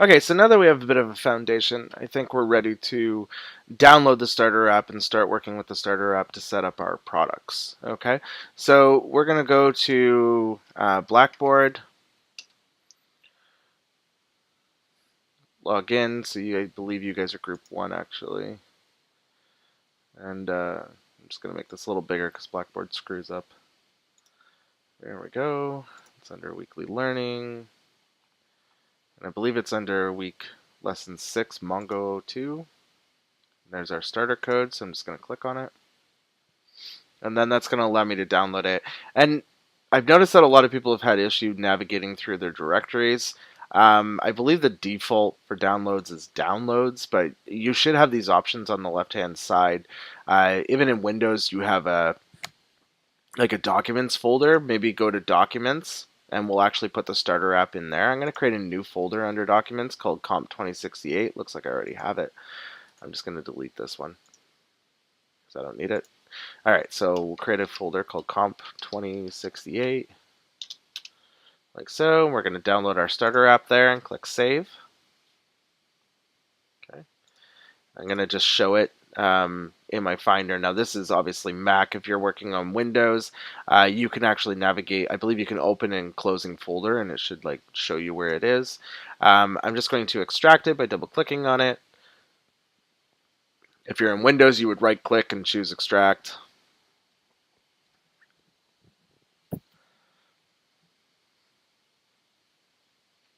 Okay, so now that we have a bit of a foundation, I think we're ready to download the starter app and start working with the starter app to set up our products. Okay, so we're going to go to Blackboard, log in. So I believe you guys are group 1 actually. And I'm just going to make this a little bigger because Blackboard screws up. There we go. It's under weekly learning. And I believe it's under week lesson 6, Mongo 2. There's our starter code, so I'm just going to click on it. And then that's going to allow me to download it. And I've noticed that a lot of people have had issue navigating through their directories. I believe the default for downloads is downloads, but you should have these options on the left-hand side. Even in Windows, you have a documents folder. Maybe go to documents, and we'll actually put the starter app in there. I'm going to create a new folder under documents called Comp 2068. Looks like I already have it. I'm just going to delete this one because I don't need it. All right, so we'll create a folder called Comp 2068, like so. We're going to download our starter app there and click Save. Okay, I'm going to just show it in my Finder. Now, this is obviously Mac. If you're working on Windows, you can actually navigate. I believe you can open and closing folder, and it should show you where it is. I'm just going to extract it by double-clicking on it. If you're in Windows, you would right-click and choose Extract.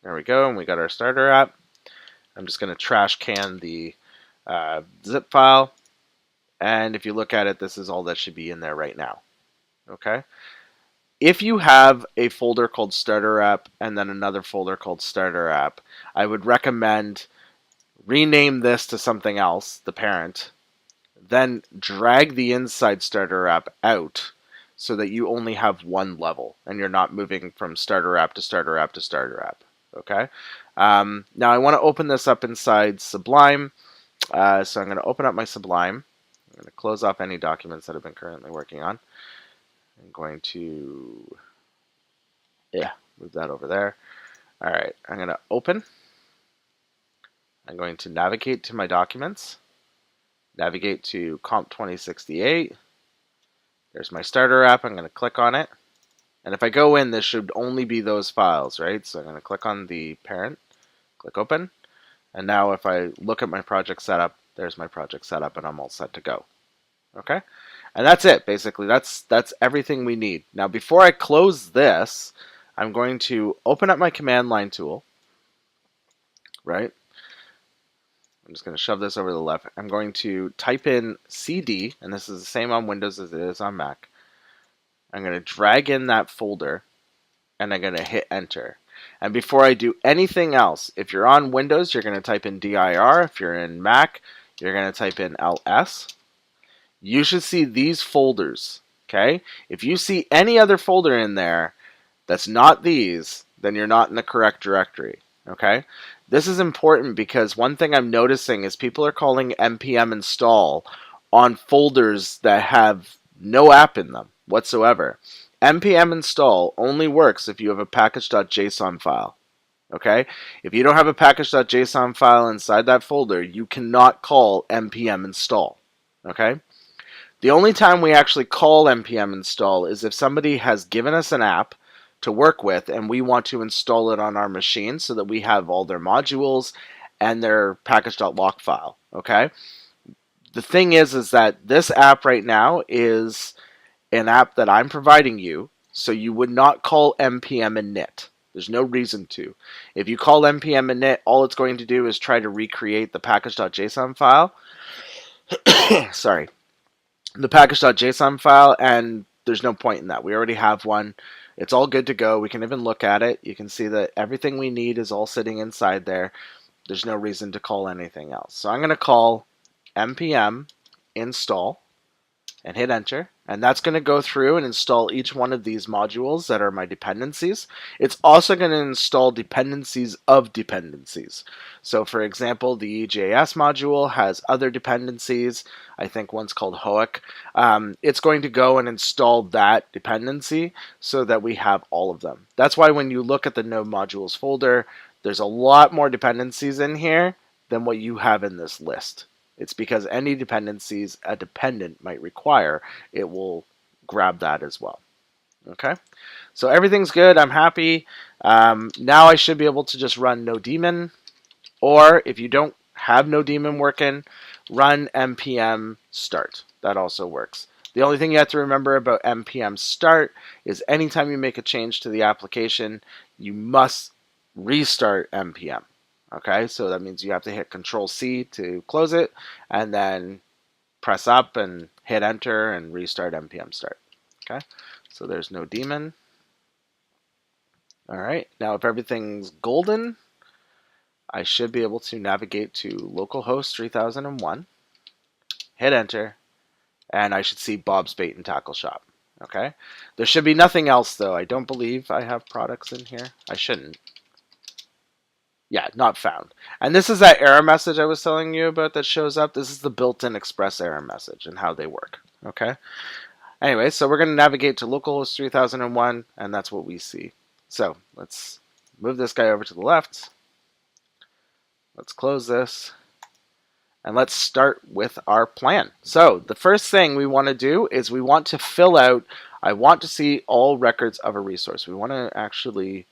There we go, and we got our starter app. I'm just going to trash can the zip file, and if you look at it, this is all that should be in there right now. Okay. If you have a folder called starter app and then another folder called starter app, I would recommend rename this to something else, the parent, then drag the inside starter app out so that you only have one level and you're not moving from starter app to starter app to starter app. Okay. Now I want to open this up inside Sublime. So I'm going to open up my Sublime. I'm going to close off any documents that I've been currently working on. I'm going to, move that over there. All right, I'm going to open. I'm going to navigate to my documents. Navigate to Comp 2068. There's my starter app. I'm going to click on it. And if I go in, this should only be those files, right? So I'm going to click on the parent, click open. And now if I look at my project setup, there's my project setup, and I'm all set to go. Okay? And that's it, basically. That's everything we need. Now, before I close this, I'm going to open up my command line tool, right? I'm just going to shove this over to the left. I'm going to type in CD, and this is the same on Windows as it is on Mac. I'm going to drag in that folder, and I'm going to hit enter. And before I do anything else, if you're on Windows, you're going to type in dir. If you're in Mac, you're going to type in ls. You should see these folders, okay? If you see any other folder in there that's not these, then you're not in the correct directory, okay? This is important because one thing I'm noticing is people are calling npm install on folders that have no app in them whatsoever. npm install only works if you have a package.json file, okay? If you don't have a package.json file inside that folder, you cannot call npm install, okay? The only time we actually call npm install is if somebody has given us an app to work with and we want to install it on our machine so that we have all their modules and their package.lock file, okay? The thing is that this app right now is an app that I'm providing you, so you would not call npm init. There's no reason to. If you call npm init, all it's going to do is try to recreate the package.json file. Sorry. The package.json file, and there's no point in that. We already have one. It's all good to go. We can even look at it. You can see that everything we need is all sitting inside there. There's no reason to call anything else. So I'm going to call npm install and hit enter. And that's going to go through and install each one of these modules that are my dependencies. It's also going to install dependencies of dependencies. So for example, the EJS module has other dependencies. I think one's called HOIC. It's going to go and install that dependency so that we have all of them. That's why when you look at the node modules folder, there's a lot more dependencies in here than what you have in this list. It's because any dependencies a dependent might require, it will grab that as well. Okay, so everything's good. I'm happy. Now I should be able to just run no daemon, or if you don't have no daemon working, run npm start. That also works. The only thing you have to remember about npm start is anytime you make a change to the application, you must restart npm. Okay, so that means you have to hit Control C to close it, and then press up and hit enter and restart npm start. Okay, so there's no daemon. All right, now if everything's golden, I should be able to navigate to localhost 3001, hit enter, and I should see Bob's Bait and Tackle Shop. Okay, there should be nothing else though. I don't believe I have products in here. I shouldn't. Yeah, not found. And this is that error message I was telling you about that shows up. This is the built-in Express error message and how they work. Okay. Anyway, so we're going to navigate to localhost 3001, and that's what we see. So let's move this guy over to the left. Let's close this. And let's start with our plan. So the first thing we want to do is we want to fill out, I want to see all records of a resource. We want to actually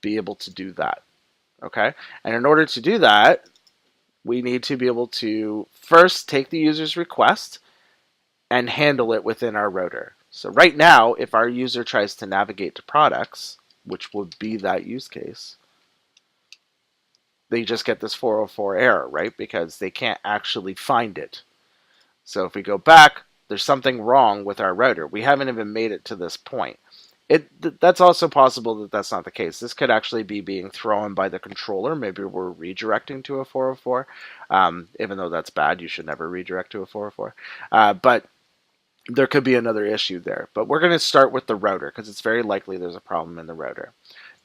be able to do that. Okay, and in order to do that, we need to be able to first take the user's request and handle it within our router. So right now, if our user tries to navigate to products, which would be that use case, they just get this 404 error, right? Because they can't actually find it. So if we go back, there's something wrong with our router. We haven't even made it to this point. That's also possible that that's not the case. This could actually be being thrown by the controller. Maybe we're redirecting to a 404. Even though that's bad, you should never redirect to a 404. But there could be another issue there. But we're going to start with the router because it's very likely there's a problem in the router.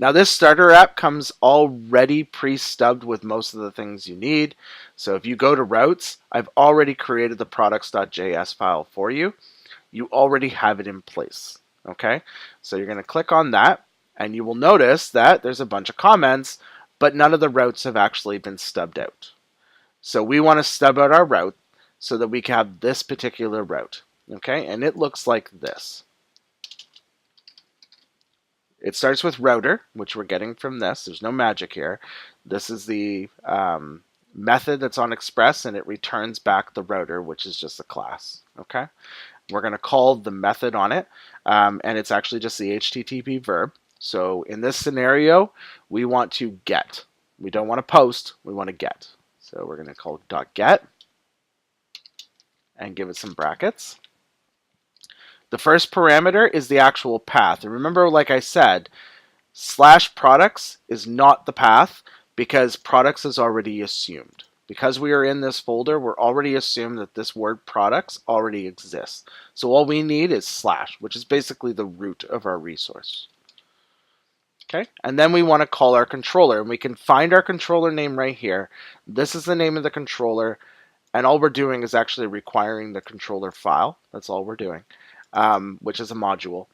Now this starter app comes already pre-stubbed with most of the things you need. So if you go to routes, I've already created the products.js file for you. You already have it in place. Okay, so you're going to click on that, and you will notice that there's a bunch of comments, but none of the routes have actually been stubbed out. So we want to stub out our route so that we can have this particular route. Okay, and it looks like this. It starts with router, which we're getting from this. There's no magic here. This is the method that's on Express, and it returns back the router, which is just a class. Okay. We're going to call the method on it, and it's actually just the HTTP verb. So in this scenario, we want to get. We don't want to post, we want to get. So we're going to call .get and give it some brackets. The first parameter is the actual path. And remember, like I said, /products is not the path because products is already assumed. Because we are in this folder, we're already assumed that this word products already exists. So all we need is /, which is basically the root of our resource. Okay, and then we want to call our controller, and we can find our controller name right here. This is the name of the controller, and all we're doing is actually requiring the controller file. That's all we're doing, which is a module.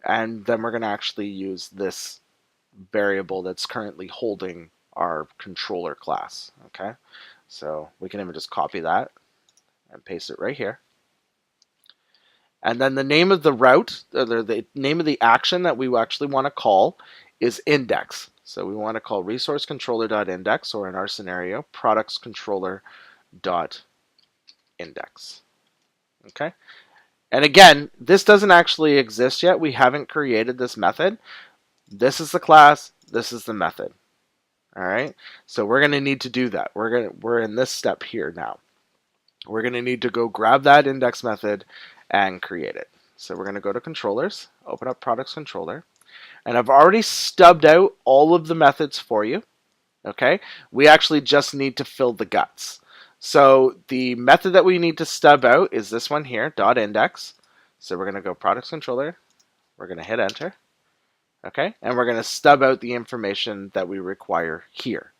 And then we're going to actually use this variable that's currently holding our controller class. Okay, so we can even just copy that and paste it right here. And then the name of the route, or the name of the action that we actually want to call is index. So we want to call resource controller.index, or in our scenario, products controller.index. Okay. And again, this doesn't actually exist yet. We haven't created this method. This is the class. This is the method. All right. So we're going to need to do that. We're in this step here now. We're going to need to go grab that index method and create it. So we're going to go to controllers, open up products controller, and I've already stubbed out all of the methods for you. Okay. We actually just need to fill the guts. So the method that we need to stub out is this one here, .index. So we're going to go products controller. We're going to hit enter. Okay. And we're going to stub out the information that we require here.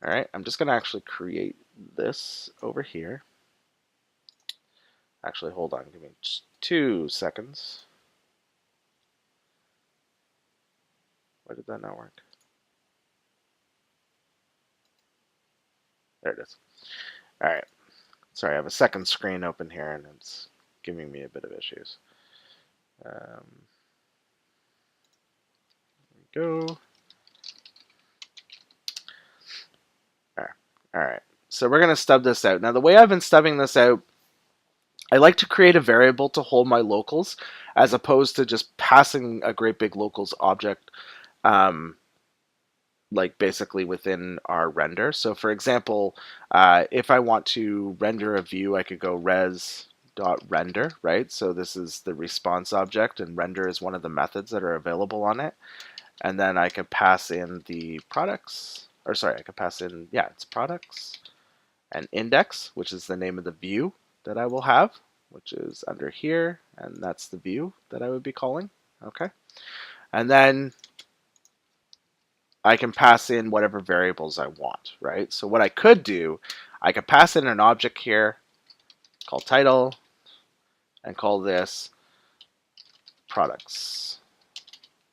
All right. I'm just going to actually create this over here. Actually, hold on. Give me just 2 seconds. Why did that not work? There it is. All right. Sorry, I have a second screen open here, and it's giving me a bit of issues. There we go. All right. So we're going to stub this out. Now, the way I've been stubbing this out, I like to create a variable to hold my locals as opposed to just passing a great big locals object like basically within our render. So for example, if I want to render a view, I could go res.render, right? So this is the response object, and render is one of the methods that are available on it. And then I could pass in the products, or sorry, I could pass in, yeah, it's products and index, which is the name of the view that I will have, which is under here, and that's the view that I would be calling, okay? And then I can pass in whatever variables I want, right? So what I could do, I could pass in an object here called title and call this products,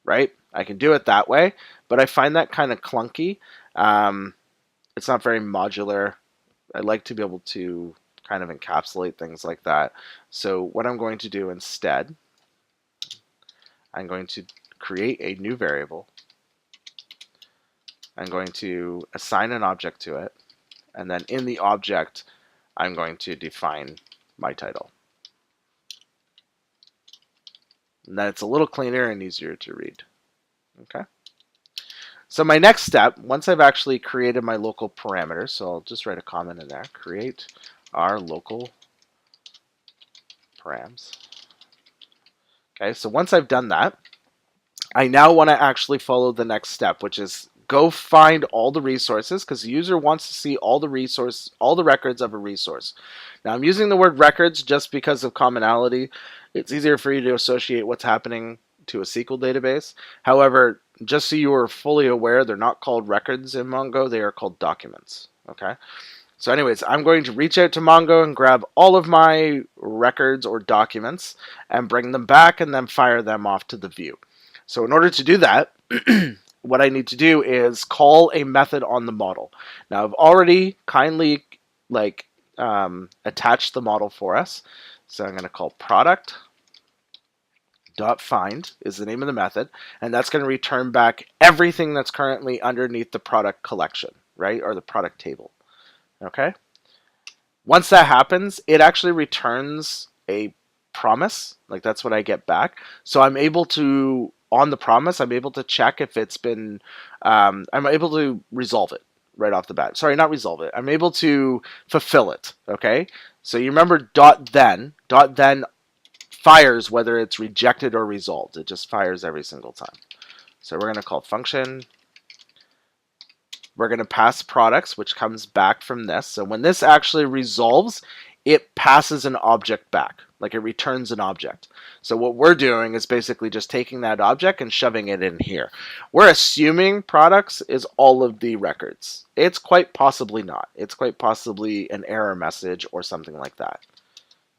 right? I can do it that way, but I find that kind of clunky. It's not very modular. I like to be able to kind of encapsulate things like that. So what I'm going to do instead, I'm going to create a new variable. I'm going to assign an object to it, and then in the object, I'm going to define my title. And then it's a little cleaner and easier to read. Okay. So my next step, once I've actually created my local parameters, so I'll just write a comment in there, create our local params. Okay, so once I've done that, I now want to actually follow the next step, which is go find all the resources, because the user wants to see all the records of a resource. Now I'm using the word records just because of commonality. It's easier for you to associate what's happening to a SQL database. However, just so you are fully aware, they're not called records in Mongo, they are called documents. Okay. So anyways, I'm going to reach out to Mongo and grab all of my records or documents and bring them back and then fire them off to the view. So in order to do that, what I need to do is call a method on the model. Now I've already kindly attached the model for us. So I'm going to call product.find is the name of the method, and that's going to return back everything that's currently underneath the product collection, right, or the product table. Okay. Once that happens, it actually returns a promise. Like that's what I get back. So I'm able to, on the promise, I'm able to check if it's been, I'm able to resolve it right off the bat. Sorry, not resolve it. I'm able to fulfill it. Okay. So you remember .then fires whether it's rejected or resolved. It just fires every single time. So we're going to call function. We're going to pass products, which comes back from this. So when this actually resolves, it passes an object back, like it returns an object. So what we're doing is basically just taking that object and shoving it in here. We're assuming products is all of the records. It's quite possibly not. It's quite possibly an error message or something like that.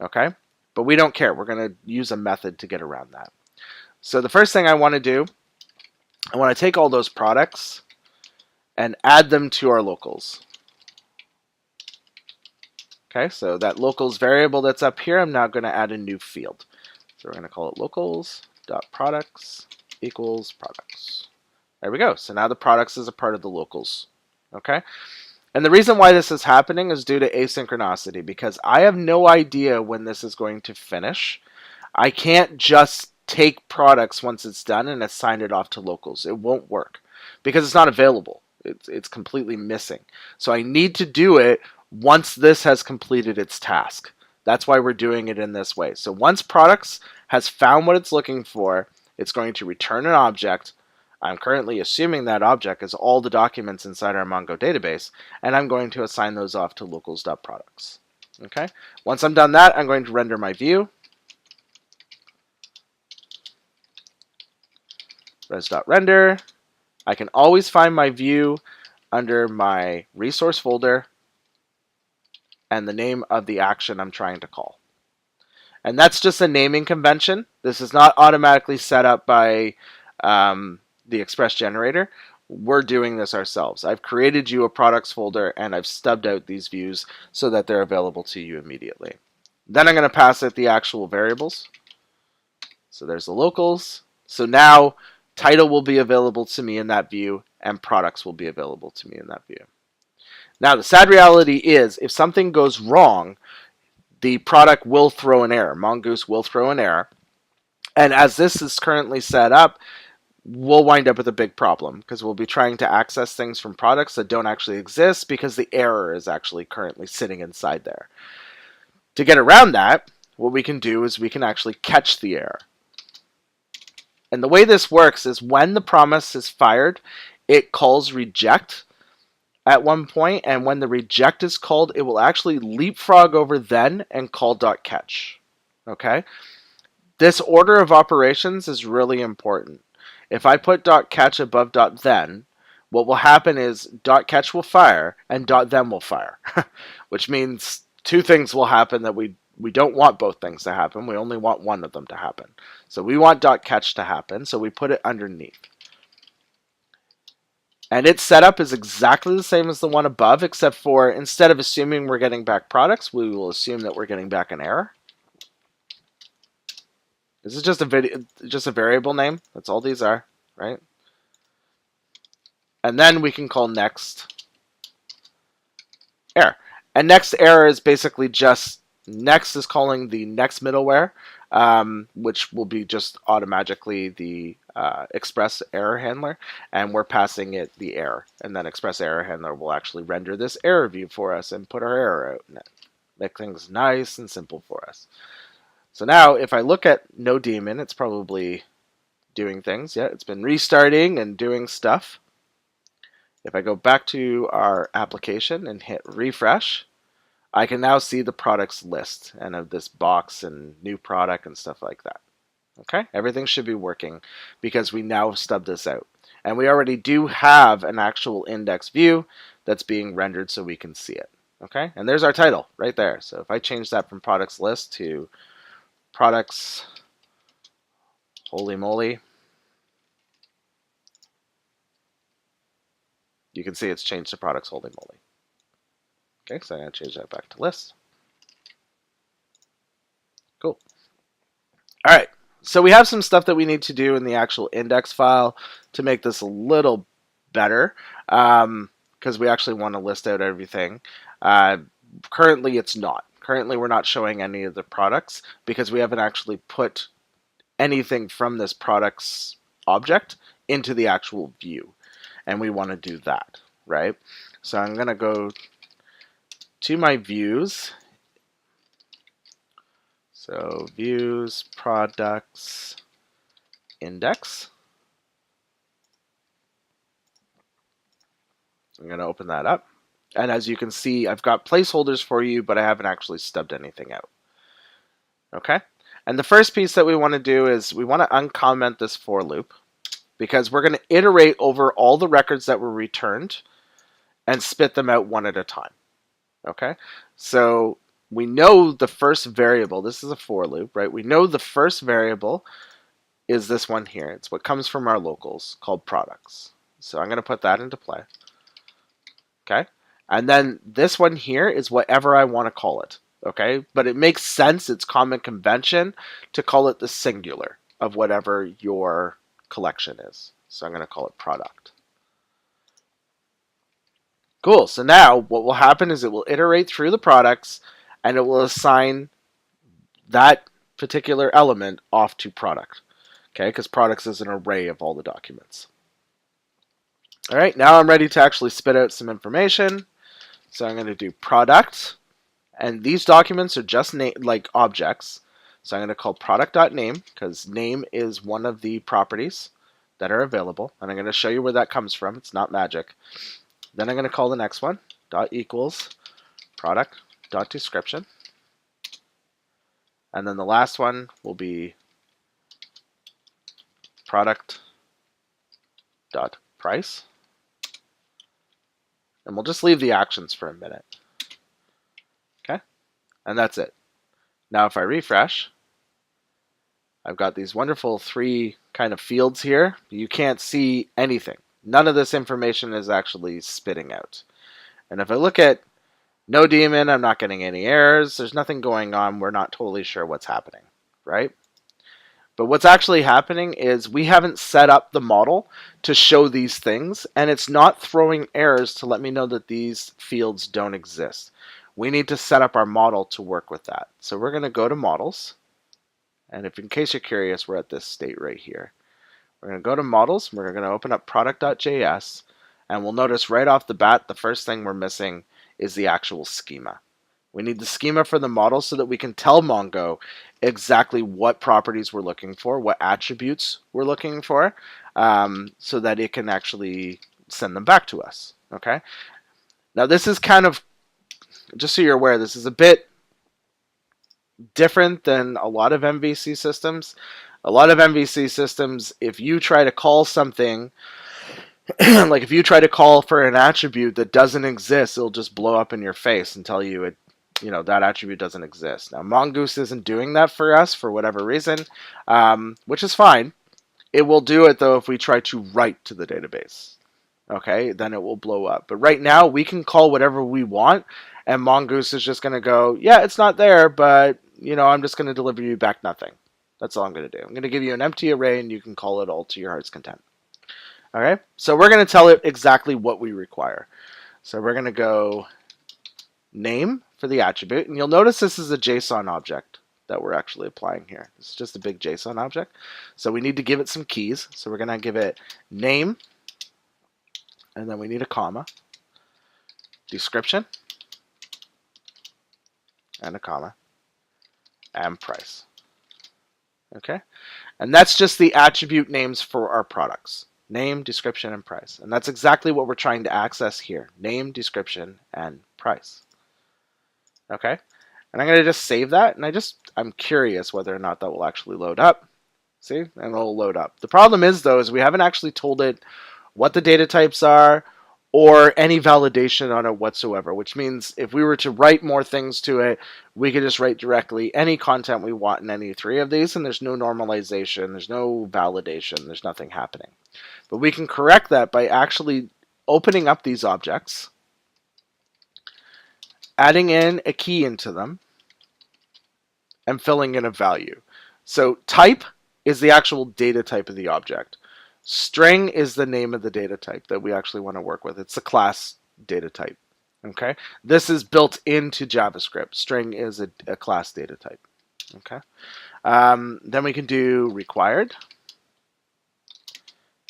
Okay? But we don't care. We're going to use a method to get around that. So the first thing I want to do, I want to take all those products and add them to our locals. Okay, so that locals variable that's up here, I'm now going to add a new field. So we're going to call it locals.products equals products. There we go. So now the products is a part of the locals. Okay, and the reason why this is happening is due to asynchronicity, because I have no idea when this is going to finish. I can't just take products once it's done and assign it off to locals. It won't work because it's not available. It's completely missing. So I need to do it once this has completed its task. That's why we're doing it in this way. So once products has found what it's looking for, it's going to return an object. I'm currently assuming that object is all the documents inside our Mongo database, and I'm going to assign those off to locals.products. Okay. Once I'm done that, I'm going to render my view. Res.render. I can always find my view under my resource folder and the name of the action I'm trying to call. And that's just a naming convention. This is not automatically set up by the Express generator. we're doing this ourselves. I've created you a products folder and I've stubbed out these views so that they're available to you immediately. Then I'm going to pass it the actual variables. So there's the locals. So now title will be available to me in that view and products will be available to me in that view. Now the sad reality is if something goes wrong, the product will throw an error. Mongoose will throw an error. And as this is currently set up, we'll wind up with a big problem because we'll be trying to access things from products that don't actually exist because the error is actually currently sitting inside there. To get around that, what we can do is we can actually catch the error. And the way this works is when the promise is fired, it calls reject at one point, and when the reject is called, it will actually leapfrog over then and call .catch. Okay? This order of operations is really important. If I put .catch above .then, what will happen is .catch will fire and .then will fire, which means two things will happen that we don't want both things to happen. We only want one of them to happen. So we want .catch to happen, so we put it underneath. And its setup is exactly the same as the one above, except for instead of assuming we're getting back products, we will assume that we're getting back an error. This is just a variable name. That's all these are, right? And then we can call next error. And next error is basically just next is calling the next middleware, which will be just automatically the express error handler, and we're passing it the error. And then express error handler will actually render this error view for us and put our error out in it. Make things nice and simple for us. So now if I look at no daemon, it's probably doing things. Yeah, it's been restarting and doing stuff. If I go back to our application and hit refresh, I can now see the products list and of this box and new product and stuff like that. Okay, everything should be working because we now stubbed this out. And we already do have an actual index view that's being rendered so we can see it. Okay, and there's our title right there. So if I change that from products list to products, holy moly, you can see it's changed to products, holy moly. Okay, so I'm going to change that back to list. Cool. All right, so we have some stuff that we need to do in the actual index file to make this a little better because we actually want to list out everything. Currently, it's not. Currently, we're not showing any of the products because we haven't actually put anything from this products object into the actual view. And we want to do that, right? So I'm going to go to my views. So views, products, index. I'm going to open that up. And as you can see, I've got placeholders for you, but I haven't actually stubbed anything out. Okay? And the first piece that we want to do is we want to uncomment this for loop because we're going to iterate over all the records that were returned and spit them out one at a time. Okay? So we know the first variable, this is a for loop, right? We know the first variable is this one here. It's what comes from our locals called products. So I'm going to put that into play. Okay? And then this one here is whatever I want to call it. Okay? But it makes sense, it's common convention to call it the singular of whatever your collection is. So I'm going to call it product. Cool. So now what will happen is it will iterate through the products and it will assign that particular element off to product. Okay, because products is an array of all the documents. All right, now I'm ready to actually spit out some information. So I'm going to do product, and these documents are just like objects. So I'm going to call product.name because name is one of the properties that are available, and I'm going to show you where that comes from. It's not magic. Then I'm going to call the next one dot equals product dot description, and then the last one will be product dot price, and we'll just leave the actions for a minute. Okay, and that's it. Now if I refresh, I've got these wonderful three kind of fields here. You can't see anything. None of this information is actually spitting out. And if I look at no daemon, I'm not getting any errors. There's nothing going on. We're not totally sure what's happening, right? But what's actually happening is we haven't set up the model to show these things, and it's not throwing errors to let me know that these fields don't exist. We need to set up our model to work with that. So we're going to go to models, and if in case you're curious, we're at this state right here. We're going to go to models, we're going to open up product.js, and we'll notice right off the bat, the first thing we're missing is the actual schema. We need the schema for the model so that we can tell Mongo exactly what properties we're looking for, what attributes we're looking for, so that it can actually send them back to us. Okay. Now this is kind of, just so you're aware, this is a bit different than a lot of MVC systems. A lot of MVC systems, if you try to call something, like if you try to call for an attribute that doesn't exist, it'll just blow up in your face and tell you that attribute doesn't exist. Now, Mongoose isn't doing that for us for whatever reason, which is fine. It will do it, though, if we try to write to the database. Okay, then it will blow up. But right now, we can call whatever we want, and Mongoose is just going to go, yeah, it's not there, but, I'm just going to deliver you back nothing. That's all I'm going to do. I'm going to give you an empty array, and you can call it all to your heart's content. Okay, so we're going to tell it exactly what we require. So we're going to go name for the attribute, and you'll notice this is a JSON object that we're actually applying here. This is just a big JSON object. So we need to give it some keys. So we're going to give it name, and then we need a comma, description, and a comma, and price. Okay, and that's just the attribute names for our products. Name, description, and price. And that's exactly what we're trying to access here. Name, description, and price. Okay, and I'm going to just save that, and I'm curious whether or not that will actually load up. See, and it'll load up. The problem is, though, is we haven't actually told it what the data types are or any validation on it whatsoever, which means if we were to write more things to it, we could just write directly any content we want in any three of these, and there's no normalization, there's no validation, there's nothing happening. But we can correct that by actually opening up these objects, adding in a key into them, and filling in a value. So type is the actual data type of the object. String is the name of the data type that we actually want to work with. It's a class data type. Okay, this is built into JavaScript. String is a class data type. Okay, then we can do required,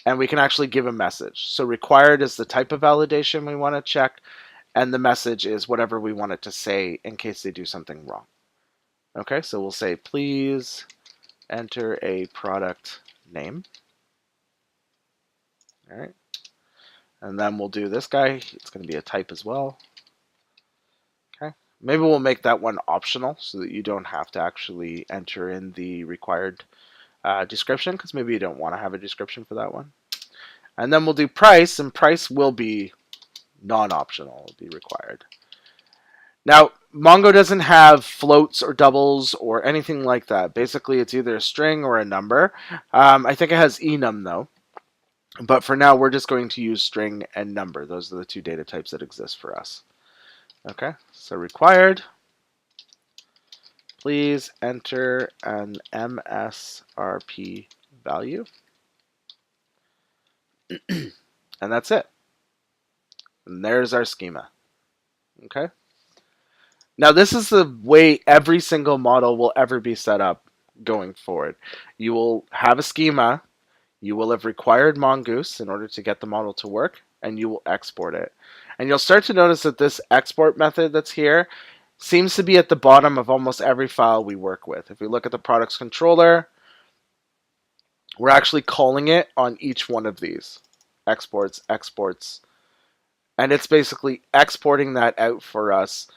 and we can actually give a message. So required is the type of validation we want to check, and the message is whatever we want it to say in case they do something wrong. Okay, so we'll say please enter a product name. All right, and then we'll do this guy. It's going to be a type as well. Okay, maybe we'll make that one optional so that you don't have to actually enter in the required description, because maybe you don't want to have a description for that one. And then we'll do price, and price will be non-optional, it'll be required. Now, Mongo doesn't have floats or doubles or anything like that. Basically, it's either a string or a number. I think it has enum, though. But for now, we're just going to use string and number. Those are the two data types that exist for us. Okay, so required. Please enter an MSRP value. And that's it. And there's our schema. Okay. Now, this is the way every single model will ever be set up going forward. You will have a schema. You will have required Mongoose in order to get the model to work, and you will export it. And you'll start to notice that this export method that's here seems to be at the bottom of almost every file we work with. If we look at the products controller, we're actually calling it on each one of these. Exports, exports. And it's basically exporting that out for us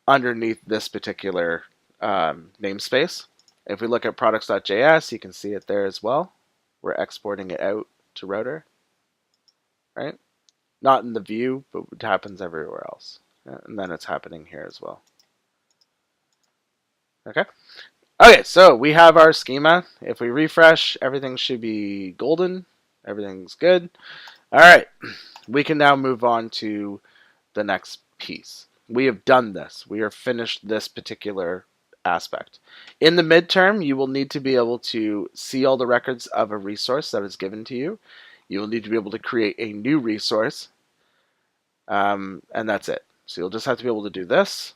underneath this particular namespace. If we look at products.js, you can see it there as well. We're exporting it out to router, right? Not in the view, but it happens everywhere else. And then it's happening here as well. Okay. Okay, so we have our schema. If we refresh, everything should be golden. Everything's good. All right, we can now move on to the next piece. We have done this. We are finished this particular aspect. In the midterm, you will need to be able to see all the records of a resource that is given to you. You will need to be able to create a new resource, and that's it. So you'll just have to be able to do this,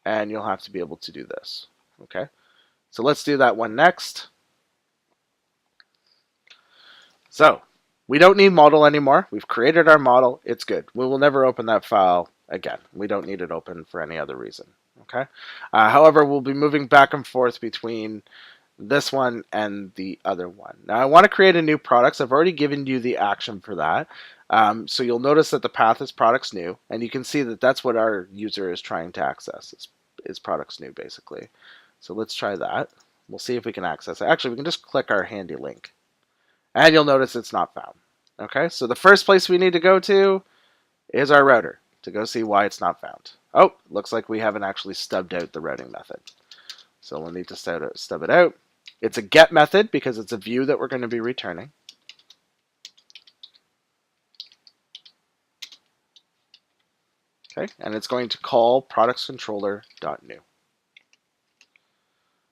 and you'll have to be able to do this. Okay, so let's do that one next. So we don't need model anymore. We've created our model. It's good. We will never open that file again. We don't need it open for any other reason. Okay. However, we'll be moving back and forth between this one and the other one. Now I want to create a new products. I've already given you the action for that. So you'll notice that the path is products new, and you can see that that's what our user is trying to access, is products new basically. So let's try that. We'll see if we can access it. Actually, we can just click our handy link, and you'll notice it's not found. Okay, so the first place we need to go to is our router to go see why it's not found. Oh, looks like we haven't actually stubbed out the routing method. So we'll need to stub it out. It's a get method because it's a view that we're going to be returning. Okay, and it's going to call productsController.new.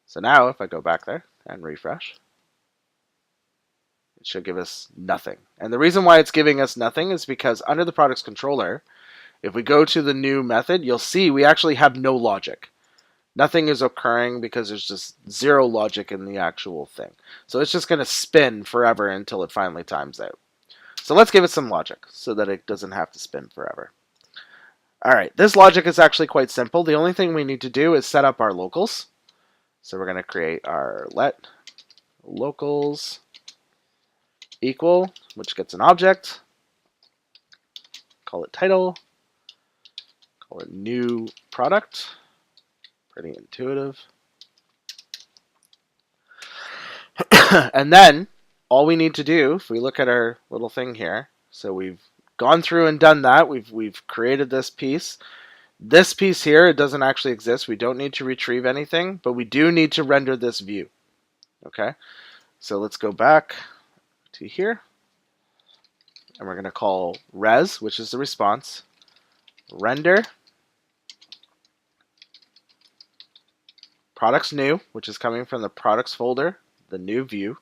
So now if I go back there and refresh, it should give us nothing. And the reason why it's giving us nothing is because under the products controller, if we go to the new method, you'll see we actually have no logic. Nothing is occurring because there's just zero logic in the actual thing. So it's just going to spin forever until it finally times out. So let's give it some logic so that it doesn't have to spin forever. All right, this logic is actually quite simple. The only thing we need to do is set up our locals. So we're going to create our let locals equal, which gets an object. Call it title. Call it new product. Pretty intuitive. And then all we need to do, if we look at our little thing here, so we've gone through and done that. We've created this piece. This piece here, it doesn't actually exist. We don't need to retrieve anything, but we do need to render this view. Okay, so let's go back to here, and we're going to call res, which is the response, render products new, which is coming from the products folder, the new view,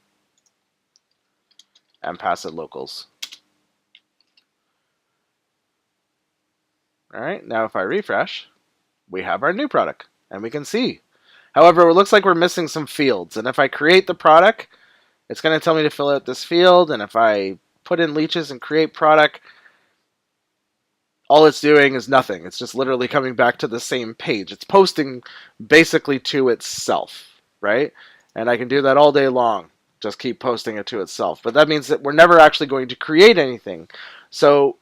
and pass it locals. All right, now if I refresh, we have our new product, and we can see. However, it looks like we're missing some fields, and if I create the product, it's going to tell me to fill out this field, and if I put in leeches and create product, all it's doing is nothing. It's just literally coming back to the same page. It's posting basically to itself, right? And I can do that all day long. Just keep posting it to itself. But that means that we're never actually going to create anything. So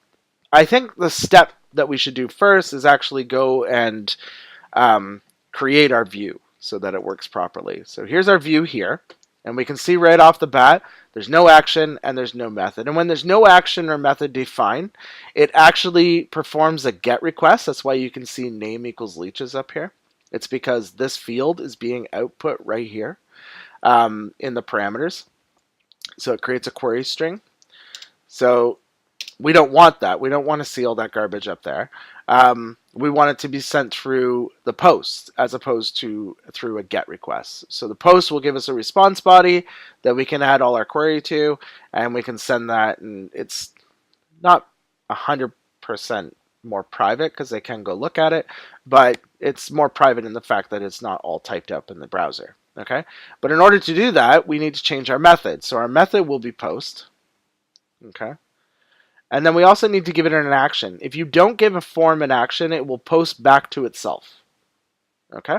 I think the step that we should do first is actually go and create our view so that it works properly. So here's our view here. And we can see right off the bat, there's no action and there's no method. And when there's no action or method defined, it actually performs a GET request. That's why you can see name equals leeches up here. It's because this field is being output right here in the parameters. So it creates a query string. So we don't want that. We don't want to see all that garbage up there. We want it to be sent through the post as opposed to through a GET request. So the post will give us a response body that we can add all our query to, and we can send that. And it's not 100% more private because they can go look at it, but it's more private in the fact that it's not all typed up in the browser. Okay, but in order to do that, we need to change our method. So our method will be post. Okay. And then we also need to give it an action. If you don't give a form an action, it will post back to itself. Okay?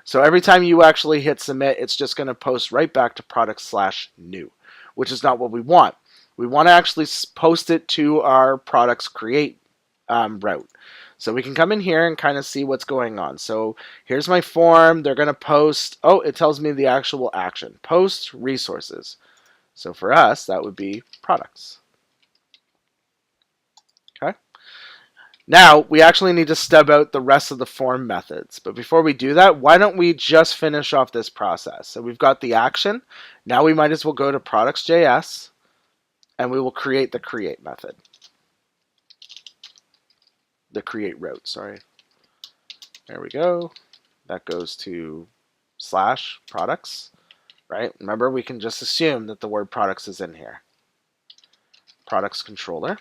So every time you actually hit submit, it's just going to post right back to product/new, which is not what we want. We want to actually post it to our products create route. So we can come in here and kind of see what's going on. So here's my form. They're going to post. Oh, it tells me the actual action. Post resources. So for us, that would be products. Okay. Now, we actually need to stub out the rest of the form methods. But before we do that, why don't we just finish off this process? So we've got the action. Now we might as well go to products.js, and we will create the create method. The create route, sorry. There we go. That goes to slash products, right? Remember, we can just assume that the word products is in here. Products controller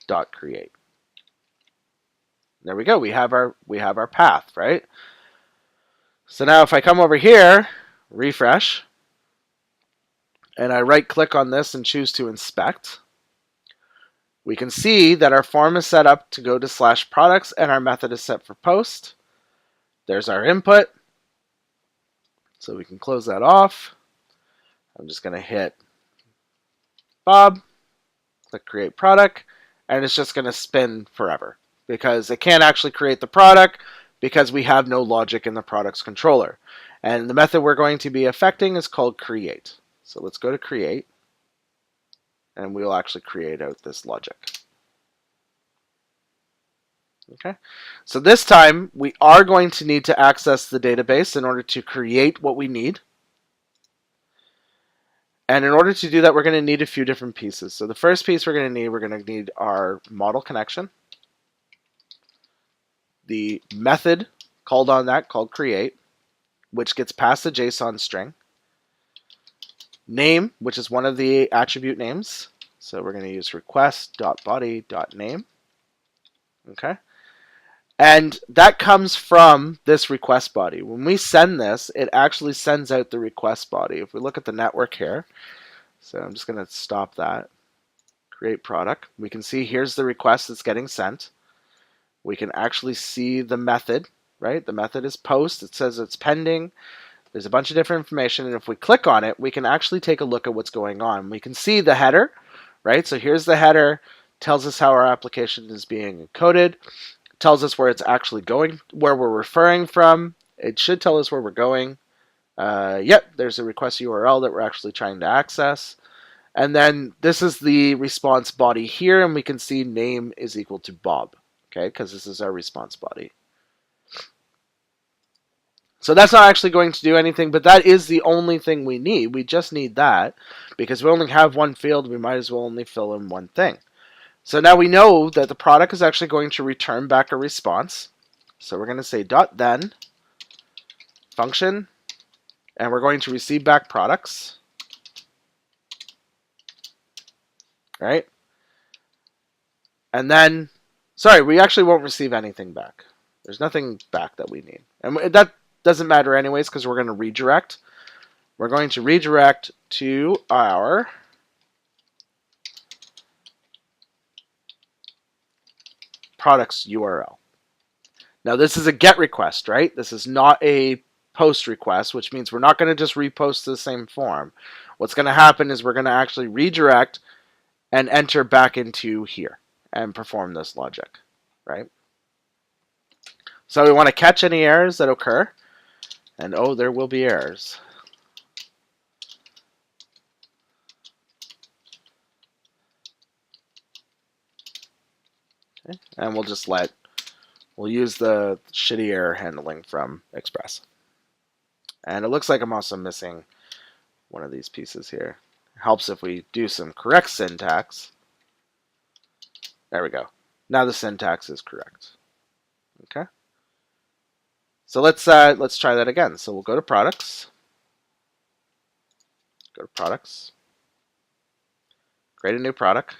dot create. There we go. We have our path, right? So now if I come over here, refresh, and I right click on this and choose to inspect, we can see that our form is set up to go to slash products and our method is set for post. There's our input. So we can close that off. I'm just going to hit Bob, click create product, and it's just going to spin forever because it can't actually create the product because we have no logic in the products controller. And the method we're going to be affecting is called create. So let's go to create, and we'll actually create out this logic. Okay, so this time we are going to need to access the database in order to create what we need. And in order to do that, we're going to need a few different pieces. So the first piece we're going to need our model connection, the method called on that called create, which gets passed a JSON string, name, which is one of the attribute names. So we're going to use request.body.name. Okay. And that comes from this request body. When we send this, it actually sends out the request body. If we look at the network here, so I'm just going to stop that. Create product. We can see here's the request that's getting sent. We can actually see the method, right? The method is post. It says it's pending. There's a bunch of different information, and if we click on it, we can actually take a look at what's going on. We can see the header, right? So here's the header. Tells us how our application is being encoded. Tells us where it's actually going, where we're referring from. It should tell us where we're going. Yep, there's a request URL that we're actually trying to access. And then this is the response body here, and we can see name is equal to Bob, okay, because this is our response body. So that's not actually going to do anything, but that is the only thing we need. We just need that because we only have one field. We might as well only fill in one thing. So now we know that the product is actually going to return back a response. So we're going to say .then function, and we're going to receive back products. Right? And then, sorry, we actually won't receive anything back. There's nothing back that we need. And that doesn't matter anyways because we're going to redirect. We're going to redirect to our products URL. Now this is a GET request, right? This is not a post request, which means we're not going to just repost the same form. What's going to happen is we're going to actually redirect and enter back into here and perform this logic, right? So we want to catch any errors that occur, and oh, there will be errors. Okay. And we'll use the shitty error handling from Express. And it looks like I'm also missing one of these pieces here. It helps if we do some correct syntax. There we go. Now the syntax is correct. Okay. So let's try that again. So we'll go to products. Go to products. Create a new product.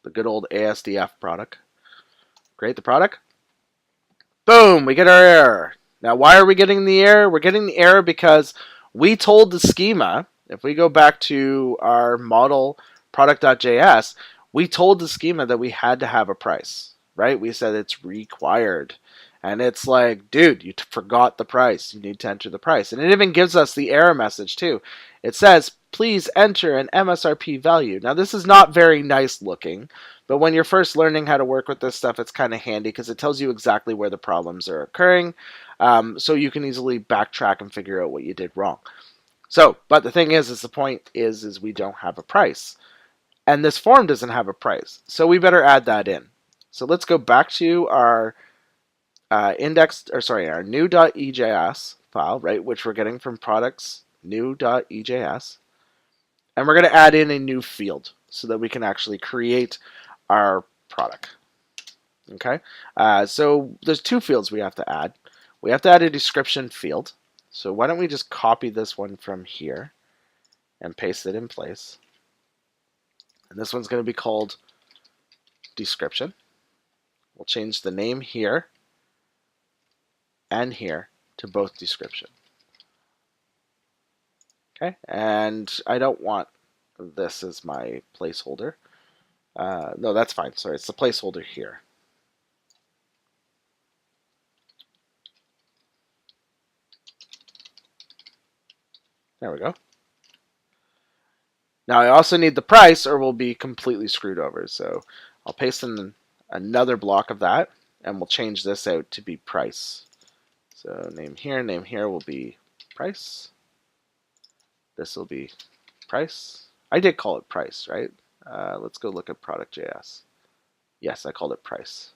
The good old ASDF product. Create the product. Boom, we get our error. Now why are we getting the error? We're getting the error because we told the schema, if we go back to our model product.js, we told the schema that we had to have a price, right? We said it's required. And it's like, dude, you forgot the price. You need to enter the price. And it even gives us the error message too. It says, please enter an MSRP value. Now this is not very nice looking, but when you're first learning how to work with this stuff, it's kind of handy because it tells you exactly where the problems are occurring. So you can easily backtrack and figure out what you did wrong. So, but the thing is the point is we don't have a price. And this form doesn't have a price. So we better add that in. So let's go back to our our new.ejs file, right, which we're getting from products new.ejs. And we're going to add in a new field so that we can actually create our product. Okay, so there's two fields we have to add. We have to add a description field. So why don't we just copy this one from here and paste it in place. And this one's going to be called description. We'll change the name here and here to both description. Okay, and I don't want this as my placeholder. No, that's fine. Sorry, it's the placeholder here. There we go. Now I also need the price or we'll be completely screwed over. So I'll paste in another block of that and we'll change this out to be price. So name here will be price. This will be price. I did call it price, right? Let's go look at product.js. Yes, I called it price.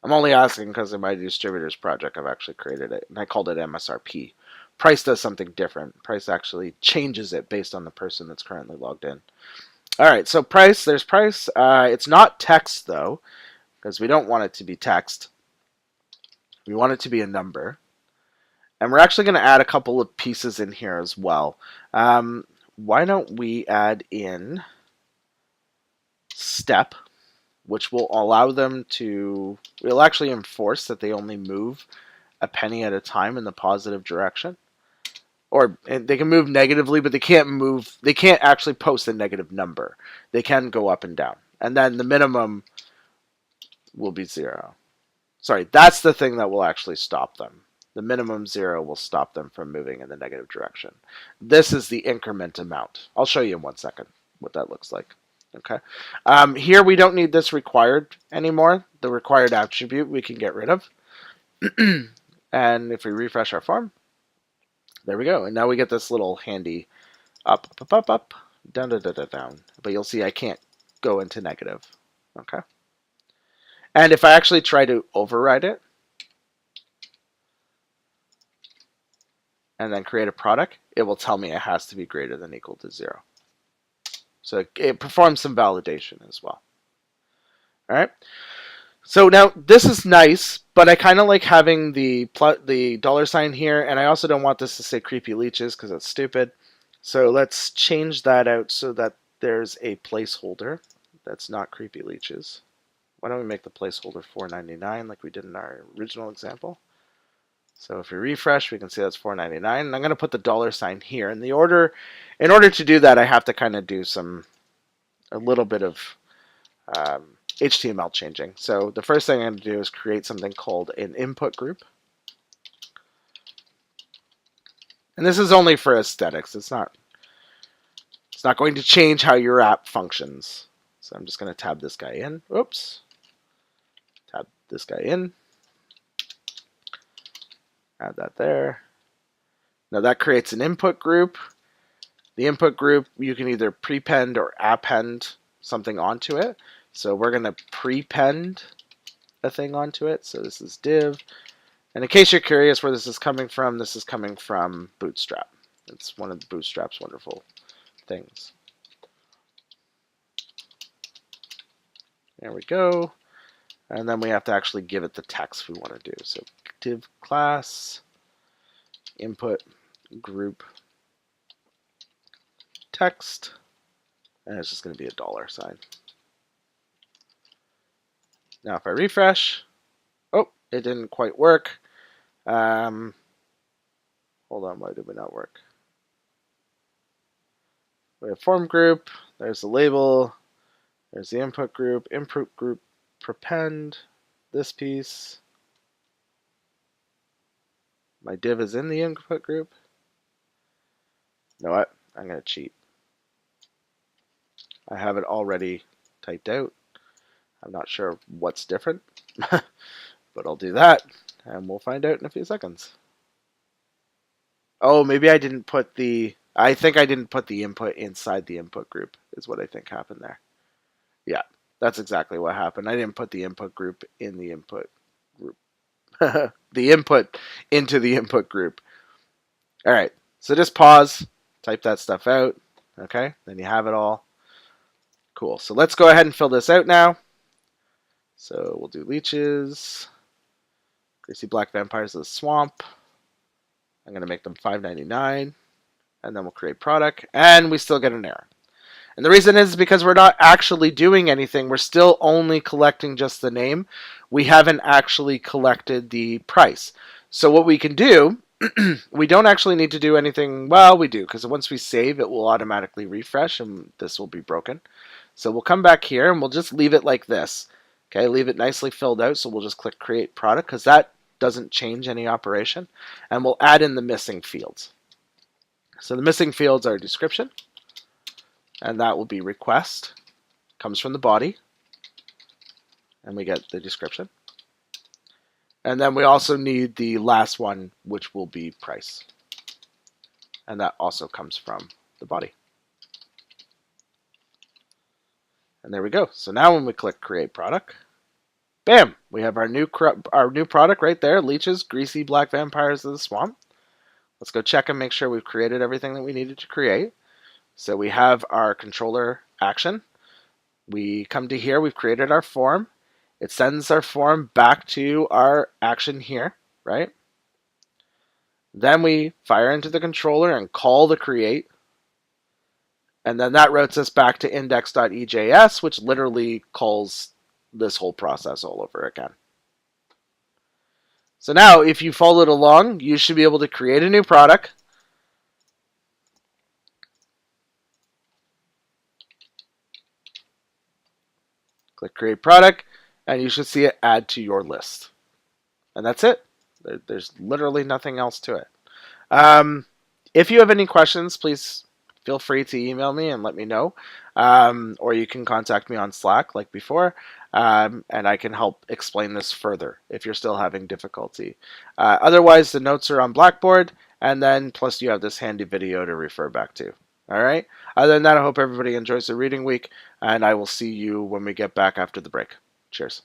I'm only asking because in my distributors project I've actually created it and I called it MSRP. Price does something different. Price actually changes it based on the person that's currently logged in. All right, so price, there's price. It's not text though, because we don't want it to be text. We want it to be a number. And we're actually going to add a couple of pieces in here as well. Why don't we add in step, which will allow them to, we'll actually enforce that they only move a penny at a time in the positive direction. Or they can move negatively, but they can't actually post a negative number. They can go up and down. And then the minimum will be 0. Sorry, that's the thing that will actually stop them. The minimum 0 will stop them from moving in the negative direction. This is the increment amount. I'll show you in 1 second what that looks like. Okay. Here we don't need this required anymore. The required attribute we can get rid of. And if we refresh our form, there we go. And now we get this little handy up, up, up, up, down, down, down, down, down. But you'll see I can't go into negative. Okay. And if I actually try to override it and then create a product, it will tell me it has to be greater than or equal to 0. So it performs some validation as well. All right. So now this is nice, but I kind of like having the $sign here, and I also don't want this to say creepy leeches because that's stupid. So let's change that out so that there's a placeholder that's not creepy leeches. Why don't we make the placeholder $4.99 like we did in our original example? So if we refresh, we can see that's $4.99, and I'm going to put the $sign here. In order to do that, I have to kind of do a little bit of HTML changing. So the first thing I'm going to do is create something called an input group. And this is only for aesthetics. It's not going to change how your app functions. So I'm just going to tab this guy in. Oops. Tab this guy in. Add that there. Now that creates an input group. The input group, you can either prepend or append something onto it. So we're going to prepend a thing onto it. So this is div. And in case you're curious where this is coming from Bootstrap. It's one of the Bootstrap's wonderful things. There we go. And then we have to actually give it the text we want to do. So div class input group text. And it's just going to be a $sign. Now if I refresh, oh, it didn't quite work. Hold on, why did we not work? We have form group, there's the label, there's the input group prepend, this piece. My div is in the input group. You know what? I'm going to cheat. I have it already typed out. I'm not sure what's different, but I'll do that, and we'll find out in a few seconds. Oh, maybe I didn't put I think I didn't put the input inside the input group, is what I think happened there. Yeah, that's exactly what happened. I didn't put the input group in the input group. The input into the input group. All right, so just pause, type that stuff out. Okay, then you have it all. Cool. So let's go ahead and fill this out now. So we'll do leeches, greasy black vampires of the swamp. I'm going to make them $5.99, and then we'll create product, and we still get an error. And the reason is because we're not actually doing anything. We're still only collecting just the name. We haven't actually collected the price. So what we can do, we don't actually need to do anything. Well, we do, because once we save, it will automatically refresh, and this will be broken. So we'll come back here, and we'll just leave it like this. Okay, leave it nicely filled out, so we'll just click Create Product, because that doesn't change any operation. And we'll add in the missing fields. So the missing fields are description, and that will be request, comes from the body, and we get the description. And then we also need the last one, which will be price, and that also comes from the body. And there we go. So now when we click create product, bam, we have our new product right there, leeches, greasy black vampires of the swamp. Let's go check and make sure we've created everything that we needed to create. So we have our controller action. We come to here, we've created our form. It sends our form back to our action here, right? Then we fire into the controller and call the create. And then that routes us back to index.ejs, which literally calls this whole process all over again. So now, if you followed along, you should be able to create a new product. Click create product, and you should see it add to your list. And that's it. There's literally nothing else to it. If you have any questions, please feel free to email me and let me know. Or you can contact me on Slack like before, and I can help explain this further if you're still having difficulty. Otherwise, the notes are on Blackboard, and then plus you have this handy video to refer back to. All right? Other than that, I hope everybody enjoys the reading week, and I will see you when we get back after the break. Cheers.